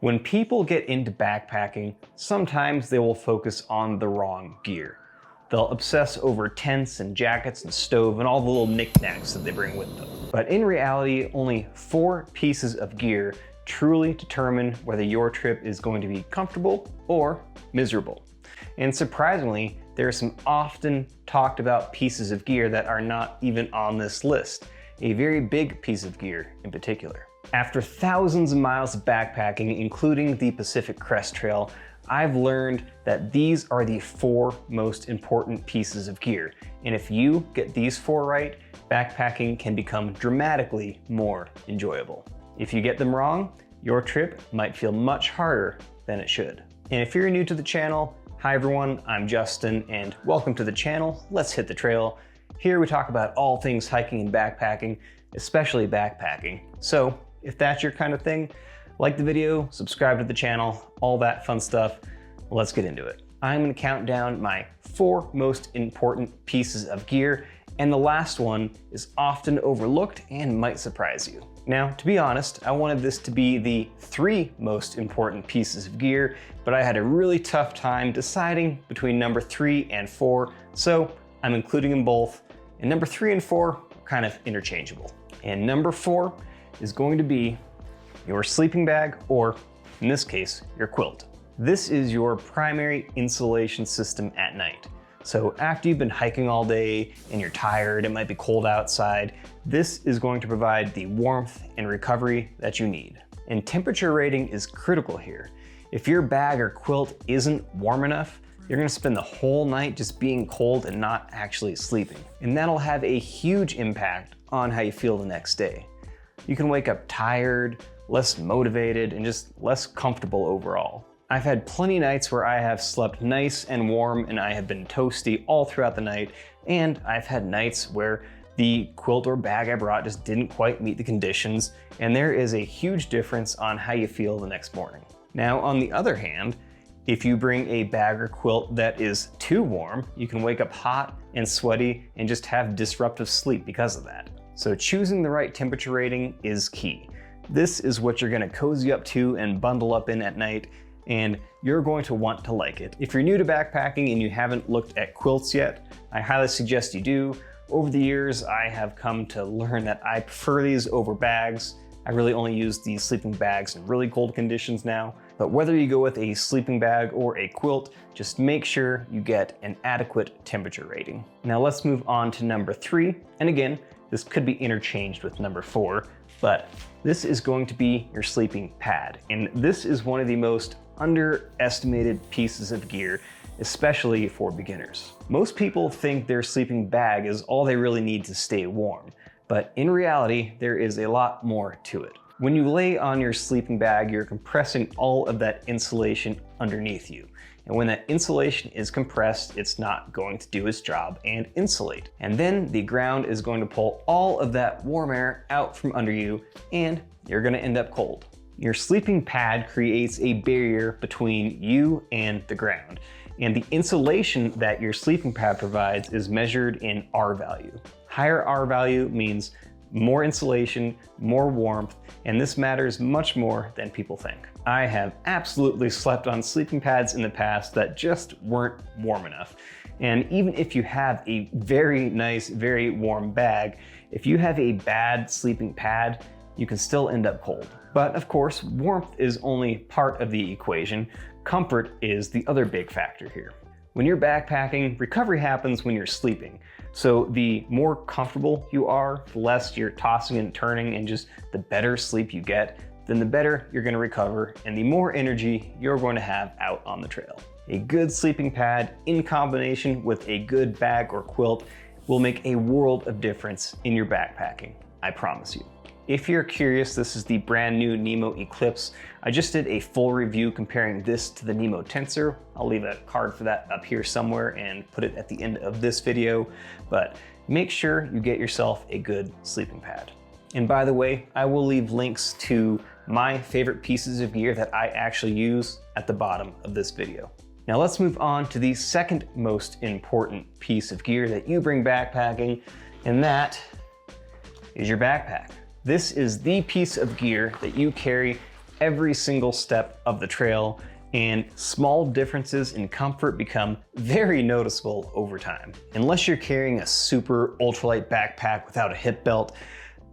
When people get into backpacking, sometimes they will focus on the wrong gear. They'll obsess over tents and jackets and stove and all the little knickknacks that they bring with them. But in reality, only 4 pieces of gear truly determine whether your trip is going to be comfortable or miserable. And surprisingly, there are some often talked about pieces of gear that are not even on this list, a very big piece of gear in particular. After thousands of miles of backpacking, including the Pacific Crest Trail, I've learned that these are the 4 most important pieces of gear. And if you get these 4 right, backpacking can become dramatically more enjoyable. If you get them wrong, your trip might feel much harder than it should. And if you're new to the channel, hi everyone, I'm Justin and welcome to the channel. Let's hit the trail. Here we talk about all things hiking and backpacking, especially backpacking. So if that's your kind of thing, like the video, subscribe to the channel, all that fun stuff. Let's get into it. I'm gonna count down my 4 most important pieces of gear, and the last one is often overlooked and might surprise you. Now, to be honest, I wanted this to be the 3 most important pieces of gear, but I had a really tough time deciding between number 3 and 4, so I'm including them both. And number 3 and 4 are kind of interchangeable. And number 4 is going to be your sleeping bag, or in this case, your quilt. This is your primary insulation system at night. So after you've been hiking all day and you're tired, it might be cold outside, this is going to provide the warmth and recovery that you need. And temperature rating is critical here. If your bag or quilt isn't warm enough, you're gonna spend the whole night just being cold and not actually sleeping. And that'll have a huge impact on how you feel the next day. You can wake up tired, less motivated, and just less comfortable overall. I've had plenty of nights where I have slept nice and warm and I have been toasty all throughout the night, and I've had nights where the quilt or bag I brought just didn't quite meet the conditions, and there is a huge difference on how you feel the next morning. Now, on the other hand, if you bring a bag or quilt that is too warm, you can wake up hot and sweaty and just have disruptive sleep because of that. So choosing the right temperature rating is key. This is what you're gonna cozy up to and bundle up in at night, and you're going to want to like it. If you're new to backpacking and you haven't looked at quilts yet, I highly suggest you do. Over the years, I have come to learn that I prefer these over bags. I really only use these sleeping bags in really cold conditions now. But whether you go with a sleeping bag or a quilt, just make sure you get an adequate temperature rating. Now let's move on to number 3. And again, this could be interchanged with number 4, but this is going to be your sleeping pad. And this is one of the most underestimated pieces of gear, especially for beginners. Most people think their sleeping bag is all they really need to stay warm, but in reality, there is a lot more to it. When you lay on your sleeping bag, you're compressing all of that insulation underneath you. And when that insulation is compressed, it's not going to do its job and insulate. And then the ground is going to pull all of that warm air out from under you, and you're gonna end up cold. Your sleeping pad creates a barrier between you and the ground. And the insulation that your sleeping pad provides is measured in R value. Higher R value means more insulation, more warmth, and this matters much more than people think. I have absolutely slept on sleeping pads in the past that just weren't warm enough. And even if you have a very nice, very warm bag, if you have a bad sleeping pad, you can still end up cold. But of course, warmth is only part of the equation. Comfort is the other big factor here. When you're backpacking, recovery happens when you're sleeping. So the more comfortable you are, the less you're tossing and turning, and just the better sleep you get, then the better you're gonna recover and the more energy you're going to have out on the trail. A good sleeping pad in combination with a good bag or quilt will make a world of difference in your backpacking, I promise you. If you're curious, this is the brand new NEMO Eclipse. I just did a full review comparing this to the NEMO Tensor. I'll leave a card for that up here somewhere and put it at the end of this video, but make sure you get yourself a good sleeping pad. And by the way, I will leave links to my favorite pieces of gear that I actually use at the bottom of this video. Now let's move on to the second most important piece of gear that you bring backpacking, and that is your backpack. This is the piece of gear that you carry every single step of the trail, and small differences in comfort become very noticeable over time. Unless you're carrying a super ultralight backpack without a hip belt,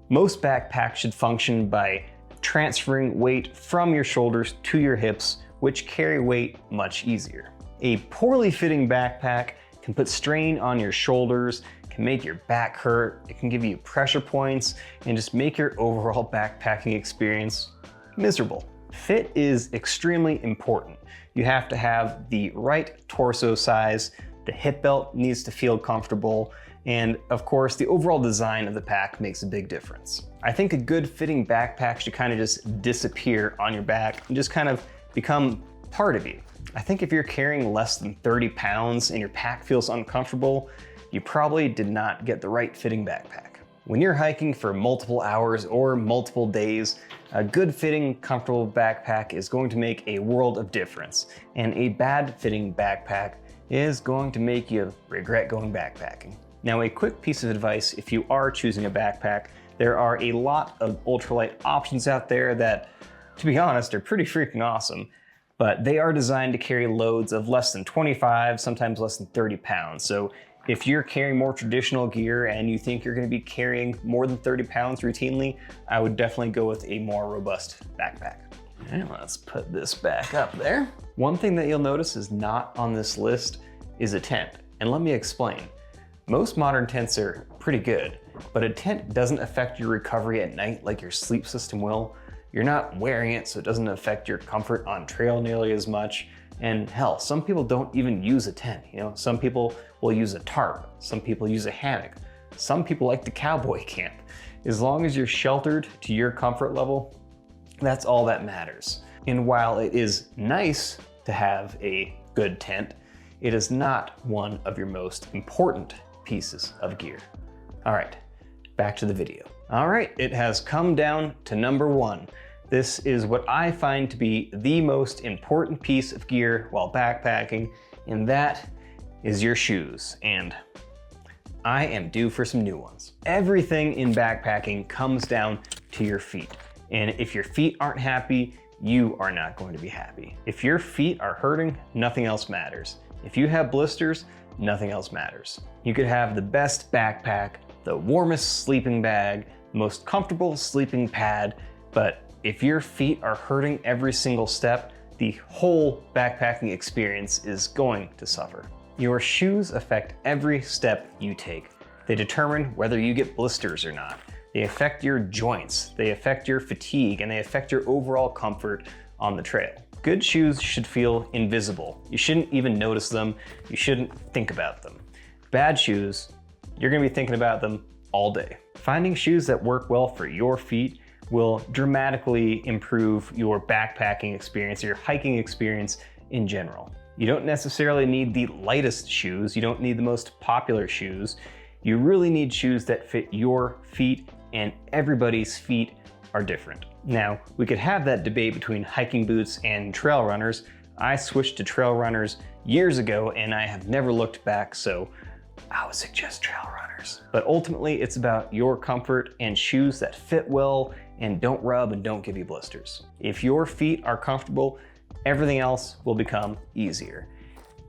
most backpacks should function by transferring weight from your shoulders to your hips, which carry weight much easier. A poorly fitting backpack can put strain on your shoulders, can make your back hurt, it can give you pressure points, and just make your overall backpacking experience miserable. Fit is extremely important. You have to have the right torso size, the hip belt needs to feel comfortable, and of course, the overall design of the pack makes a big difference. I think a good fitting backpack should kind of just disappear on your back and just kind of become part of you. I think if you're carrying less than 30 pounds and your pack feels uncomfortable, you probably did not get the right fitting backpack. When you're hiking for multiple hours or multiple days, a good fitting, comfortable backpack is going to make a world of difference, and a bad fitting backpack is going to make you regret going backpacking. Now, a quick piece of advice if you are choosing a backpack, there are a lot of ultralight options out there that, to be honest, are pretty freaking awesome, but they are designed to carry loads of less than 25, sometimes less than 30 pounds. So if you're carrying more traditional gear and you think you're going to be carrying more than 30 pounds routinely, I would definitely go with a more robust backpack. And let's put this back up there. One thing that you'll notice is not on this list is a tent. And let me explain. Most modern tents are pretty good, but a tent doesn't affect your recovery at night like your sleep system will. You're not wearing it, so it doesn't affect your comfort on trail nearly as much. And hell, some people don't even use a tent. You know, some people will use a tarp, some people use a hammock, some people like to cowboy camp. As long as you're sheltered to your comfort level, that's all that matters. And while it is nice to have a good tent, it is not one of your most important pieces of gear. All right, back to the video. All right, it has come down to number one. This is what I find to be the most important piece of gear while backpacking, and that is your shoes. And I am due for some new ones. Everything in backpacking comes down to your feet. And if your feet aren't happy, you are not going to be happy. If your feet are hurting, nothing else matters. If you have blisters, nothing else matters. You could have the best backpack, the warmest sleeping bag, most comfortable sleeping pad, but if your feet are hurting every single step, the whole backpacking experience is going to suffer. Your shoes affect every step you take. They determine whether you get blisters or not. They affect your joints, they affect your fatigue, and they affect your overall comfort on the trail. Good shoes should feel invisible. You shouldn't even notice them. You shouldn't think about them. Bad shoes, you're gonna be thinking about them all day. Finding shoes that work well for your feet will dramatically improve your backpacking experience, your hiking experience in general. You don't necessarily need the lightest shoes. You don't need the most popular shoes. You really need shoes that fit your feet, and everybody's feet are different. Now, we could have that debate between hiking boots and trail runners. I switched to trail runners years ago and I have never looked back, so I would suggest trail runners. But ultimately, it's about your comfort and shoes that fit well and don't rub and don't give you blisters. If your feet are comfortable, everything else will become easier.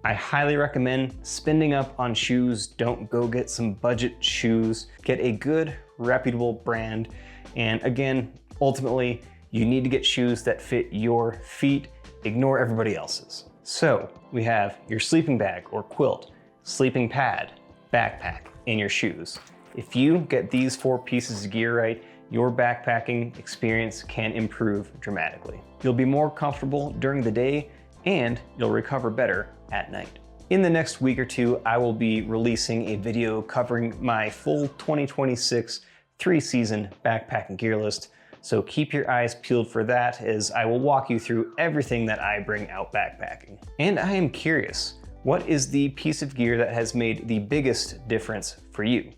I highly recommend spending up on shoes. Don't go get some budget shoes. Get a good, reputable brand. And again, ultimately, you need to get shoes that fit your feet. Ignore everybody else's. So we have your sleeping bag or quilt, sleeping pad, backpack, and your shoes. If you get these 4 pieces of gear right, your backpacking experience can improve dramatically. You'll be more comfortable during the day and you'll recover better at night. In the next week or two, I will be releasing a video covering my full 2026 3-season backpacking gear list. So keep your eyes peeled for that, as I will walk you through everything that I bring out backpacking. And I am curious, what is the piece of gear that has made the biggest difference for you?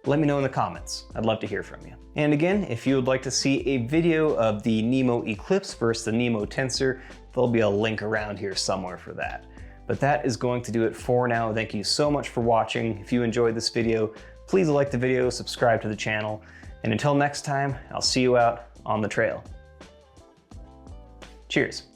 Let me know in the comments. I'd love to hear from you. And again, if you would like to see a video of the NEMO Eclipse versus the NEMO Tensor, there'll be a link around here somewhere for that. But that is going to do it for now. Thank you so much for watching. If you enjoyed this video, please like the video, subscribe to the channel, and until next time, I'll see you out on the trail. Cheers.